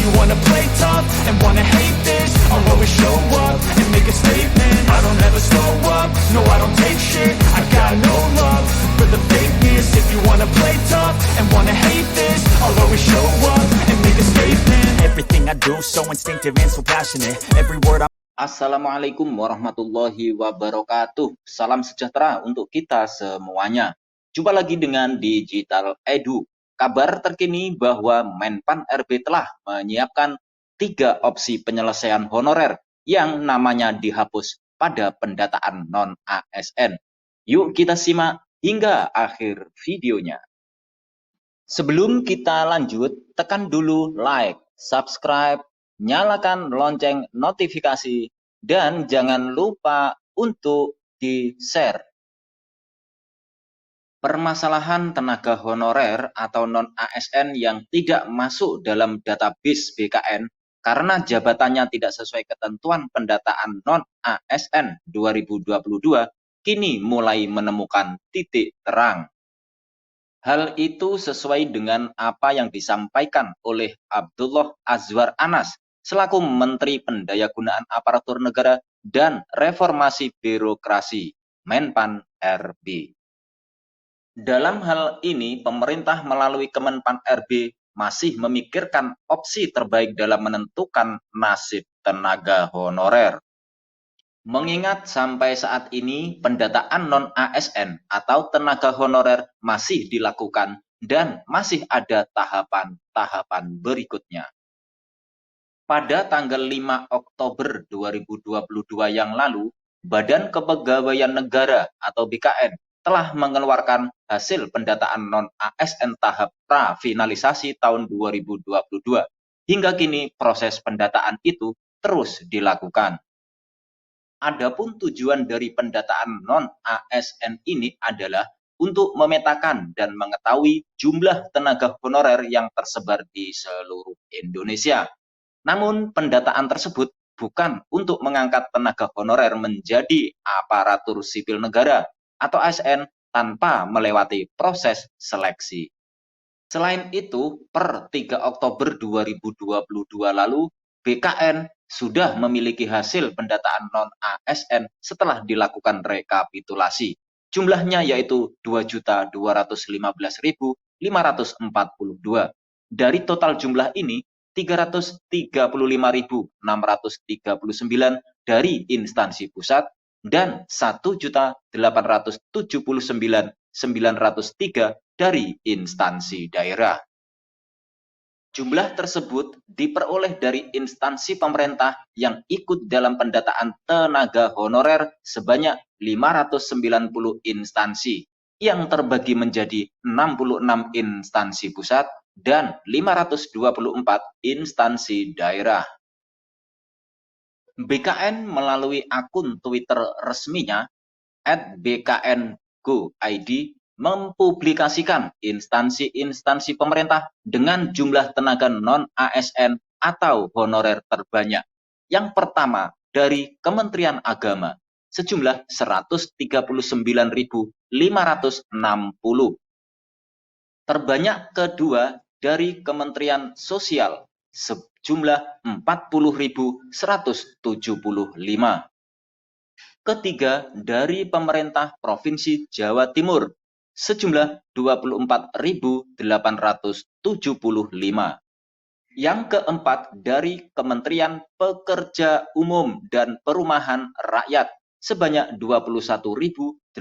you wanna play tough and wanna hate this, I'll always show up and make a statement. I don't ever slow up, no I don't take shit. I got no love for the fakeness. If you wanna play tough and wanna hate this, I'll always show up and make a statement. Everything I do so instinctive and so passionate. Every word I Assalamualaikum warahmatullahi wabarakatuh. Salam sejahtera untuk kita semuanya. Jumpa lagi dengan Digital Edu. Kabar terkini bahwa Menpan RB telah menyiapkan 3 opsi penyelesaian honorer yang namanya dihapus pada pendataan non-ASN. Yuk kita simak hingga akhir videonya. Sebelum kita lanjut, tekan dulu like, subscribe, nyalakan lonceng notifikasi, dan jangan lupa untuk di-share. Permasalahan tenaga honorer atau non-ASN yang tidak masuk dalam database BKN karena jabatannya tidak sesuai ketentuan pendataan non-ASN 2022 kini mulai menemukan titik terang. Hal itu sesuai dengan apa yang disampaikan oleh Abdullah Azwar Anas selaku Menteri Pendayagunaan Aparatur Negara dan Reformasi Birokrasi Menpan RB. Dalam hal ini, pemerintah melalui Kemenpan RB masih memikirkan opsi terbaik dalam menentukan nasib tenaga honorer. Mengingat sampai saat ini pendataan non-ASN atau tenaga honorer masih dilakukan dan masih ada tahapan-tahapan berikutnya. Pada tanggal 5 Oktober 2022 yang lalu, Badan Kepegawaian Negara atau BKN telah mengeluarkan hasil pendataan non-ASN tahap prafinalisasi tahun 2022. Hingga kini proses pendataan itu terus dilakukan. Adapun tujuan dari pendataan non-ASN ini adalah untuk memetakan dan mengetahui jumlah tenaga honorer yang tersebar di seluruh Indonesia. Namun pendataan tersebut bukan untuk mengangkat tenaga honorer menjadi aparatur sipil negara atau ASN tanpa melewati proses seleksi. Selain itu, per 3 Oktober 2022 lalu, BKN sudah memiliki hasil pendataan non-ASN setelah dilakukan rekapitulasi. Jumlahnya yaitu 2.215.542. Dari total jumlah ini, 335.639 dari instansi pusat dan 1.879.903 dari instansi daerah. Jumlah tersebut diperoleh dari instansi pemerintah yang ikut dalam pendataan tenaga honorer sebanyak 590 instansi yang terbagi menjadi 66 instansi pusat dan 524 instansi daerah. BKN melalui akun Twitter resminya @bkn.go.id mempublikasikan instansi-instansi pemerintah dengan jumlah tenaga non-ASN atau honorer terbanyak. Yang pertama dari Kementerian Agama sejumlah 139.560. Terbanyak kedua dari Kementerian Sosial sejumlah 40.175. Ketiga dari pemerintah Provinsi Jawa Timur sejumlah 24.875. Yang keempat dari Kementerian Pekerja Umum dan Perumahan Rakyat sebanyak 21.888.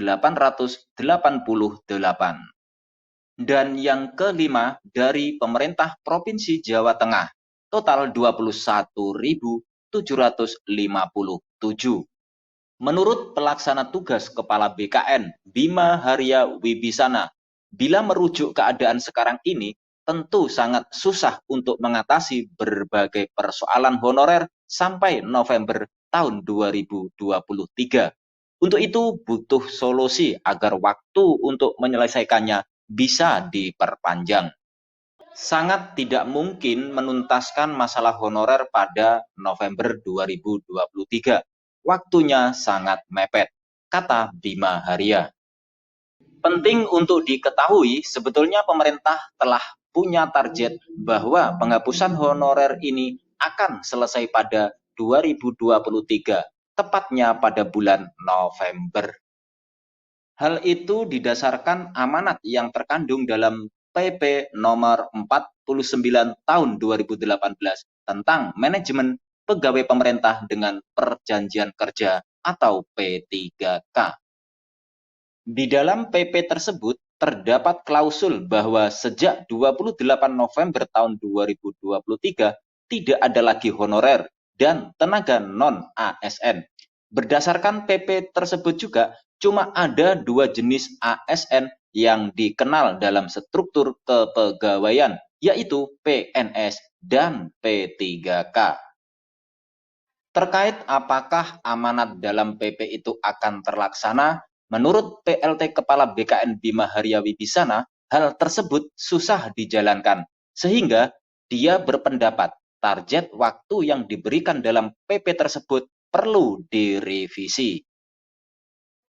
Dan yang kelima dari pemerintah Provinsi Jawa Tengah total 21.757. Menurut pelaksana tugas Kepala BKN, Bima Haria Wibisana, bila merujuk keadaan sekarang ini, tentu sangat susah untuk mengatasi berbagai persoalan honorer sampai November tahun 2023. Untuk itu butuh solusi agar waktu untuk menyelesaikannya bisa diperpanjang. Sangat tidak mungkin menuntaskan masalah honorer pada November 2023. Waktunya sangat mepet, kata Bima Haria. Penting untuk diketahui, sebetulnya pemerintah telah punya target bahwa penghapusan honorer ini akan selesai pada 2023, tepatnya pada bulan November. Hal itu didasarkan amanat yang terkandung dalam PP nomor 49 tahun 2018 tentang manajemen pegawai pemerintah dengan perjanjian kerja atau P3K. Di dalam PP tersebut terdapat klausul bahwa sejak 28 November tahun 2023 tidak ada lagi honorer dan tenaga non-ASN. Berdasarkan PP tersebut juga cuma ada 2 jenis ASN yang dikenal dalam struktur kepegawaian, yaitu PNS dan P3K. Terkait apakah amanat dalam PP itu akan terlaksana, menurut PLT Kepala BKN Bima Haria Wibisana, hal tersebut susah dijalankan, sehingga dia berpendapat target waktu yang diberikan dalam PP tersebut perlu direvisi.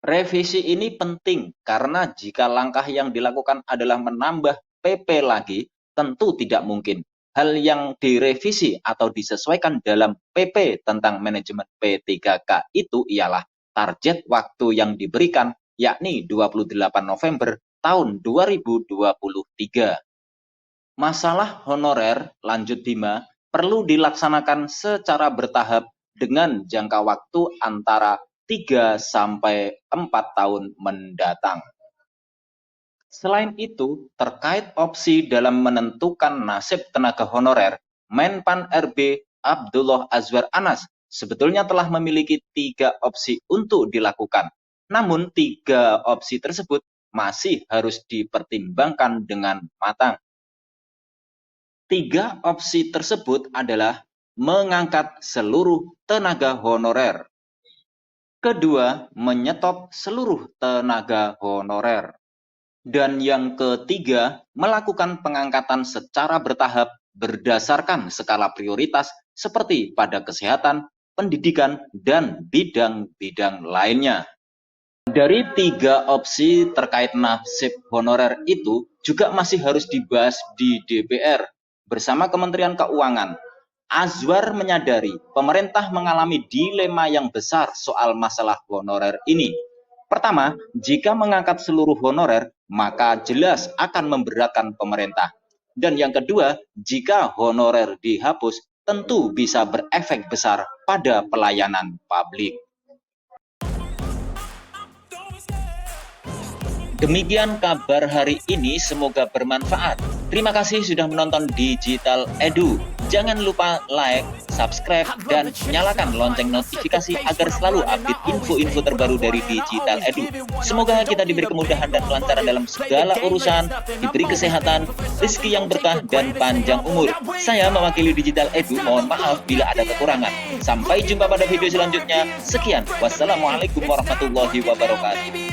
Revisi ini penting karena jika langkah yang dilakukan adalah menambah PP lagi, tentu tidak mungkin. Hal yang direvisi atau disesuaikan dalam PP tentang manajemen P3K itu ialah target waktu yang diberikan, yakni 28 November tahun 2023. Masalah honorer, lanjut Bima, perlu dilaksanakan secara bertahap dengan jangka waktu antara 3 sampai 4 tahun mendatang. Selain itu, terkait opsi dalam menentukan nasib tenaga honorer, Menpan RB Abdullah Azwar Anas sebetulnya telah memiliki 3 opsi untuk dilakukan. Namun 3 opsi tersebut masih harus dipertimbangkan dengan matang. 3 opsi tersebut adalah mengangkat seluruh tenaga honorer. Kedua, menyetop seluruh tenaga honorer. Dan yang ketiga, melakukan pengangkatan secara bertahap berdasarkan skala prioritas seperti pada kesehatan, pendidikan, dan bidang-bidang lainnya. Dari 3 opsi terkait nasib honorer itu juga masih harus dibahas di DPR bersama Kementerian Keuangan. Azwar menyadari pemerintah mengalami dilema yang besar soal masalah honorer ini. Pertama, jika mengangkat seluruh honorer, maka jelas akan memberatkan pemerintah. Dan yang kedua, jika honorer dihapus, tentu bisa berefek besar pada pelayanan publik. Demikian kabar hari ini, semoga bermanfaat. Terima kasih sudah menonton Digital Edu. Jangan lupa like, subscribe, dan nyalakan lonceng notifikasi agar selalu update info-info terbaru dari Digital Edu. Semoga kita diberi kemudahan dan kelancaran dalam segala urusan, diberi kesehatan, rezeki yang berkah, dan panjang umur. Saya mewakili Digital Edu, mohon maaf bila ada kekurangan. Sampai jumpa pada video selanjutnya. Sekian, wassalamualaikum warahmatullahi wabarakatuh.